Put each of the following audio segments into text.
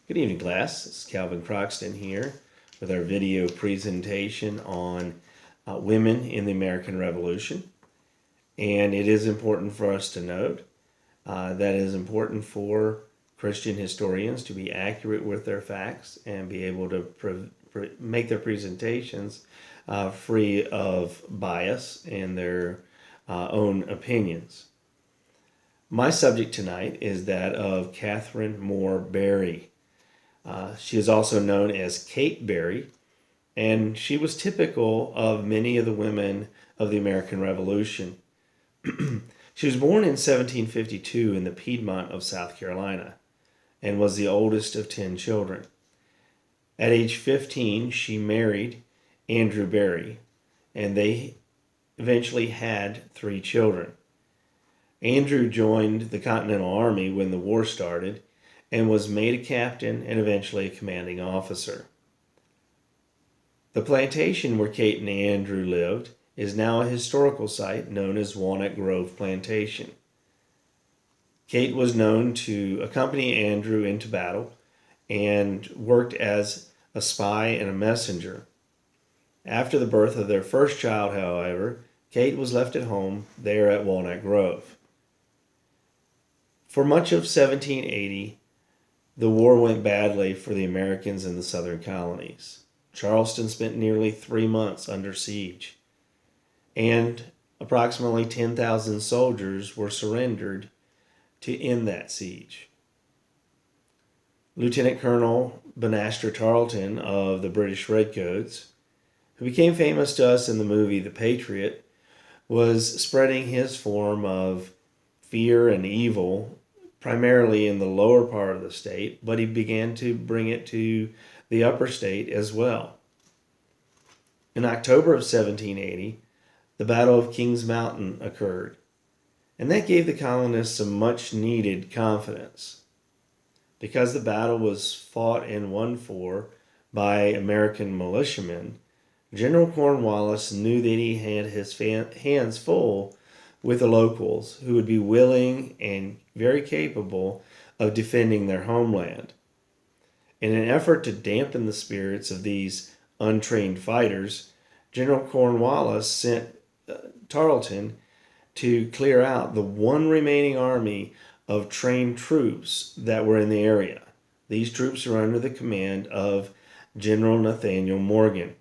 Good evening, class. This is Calvin Croxton here with our video presentation on women in the American Revolution. And it is important for us to note that it is important for Christian historians to be accurate with their facts and be able to make their presentations free of bias and their own opinions. My subject tonight is that of Catherine Moore Barry. She is also known as Kate Barry, and she was typical of many of the women of the American Revolution. She was born in 1752 in the Piedmont of South Carolina and was the oldest of 10 children. At age 15, she married Andrew Barry, and they eventually had 3 children. Andrew joined the Continental Army when the war started and was made a captain and eventually a commanding officer. The plantation where Kate and Andrew lived is now a historical site known as Walnut Grove Plantation. Kate was known to accompany Andrew into battle and worked as a spy and a messenger. After the birth of their first child, however, Kate was left at home there at Walnut Grove. For much of 1780, the war went badly for the Americans in the southern colonies. Charleston spent nearly 3 months under siege, and approximately 10,000 soldiers were surrendered to end that siege. Lieutenant Colonel Banastre Tarleton of the British Redcoats, who became famous to us in the movie The Patriot, was spreading his form of fear and evil primarily in the lower part of the state, but he began to bring it to the upper state as well. In October of 1780, the Battle of Kings Mountain occurred, and that gave the colonists some much-needed confidence. Because the battle was fought and won for by American militiamen, General Cornwallis knew that he had his hands full with the locals who would be willing and very capable of defending their homeland. In an effort to dampen the spirits of these untrained fighters, General Cornwallis sent Tarleton to clear out the one remaining army of trained troops that were in the area. These troops were under the command of General Nathaniel Morgan.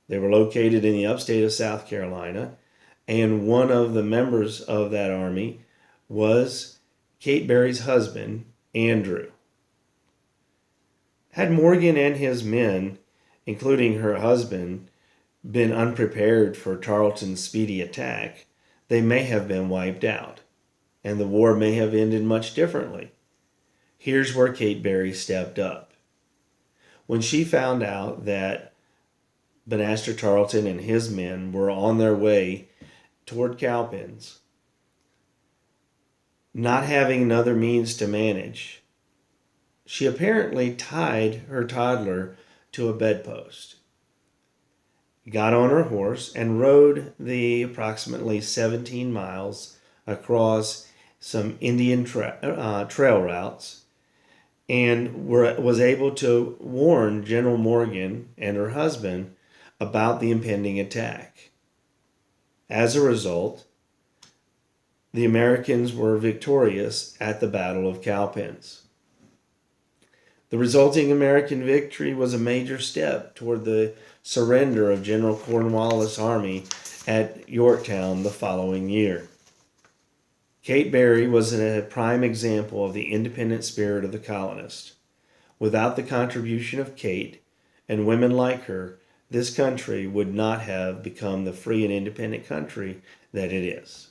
They were located in the upstate of South Carolina, and one of the members of that army was Kate Barry's husband, Andrew. Had Morgan and his men, including her husband, been unprepared for Tarleton's speedy attack, they may have been wiped out, and the war may have ended much differently. Here's where Kate Barry stepped up. When she found out that Banastre Tarleton and his men were on their way toward Cowpens, not having another means to manage, she apparently tied her toddler to a bedpost, got on her horse, and rode the approximately 17 miles across some Indian trail routes, and was able to warn General Morgan and her husband about the impending attack. As a result, the Americans were victorious at the Battle of Cowpens. The resulting American victory was a major step toward the surrender of General Cornwallis' army at Yorktown the following year. Kate Barry was a prime example of the independent spirit of the colonist. Without the contribution of Kate and women like her, this country would not have become the free and independent country that it is.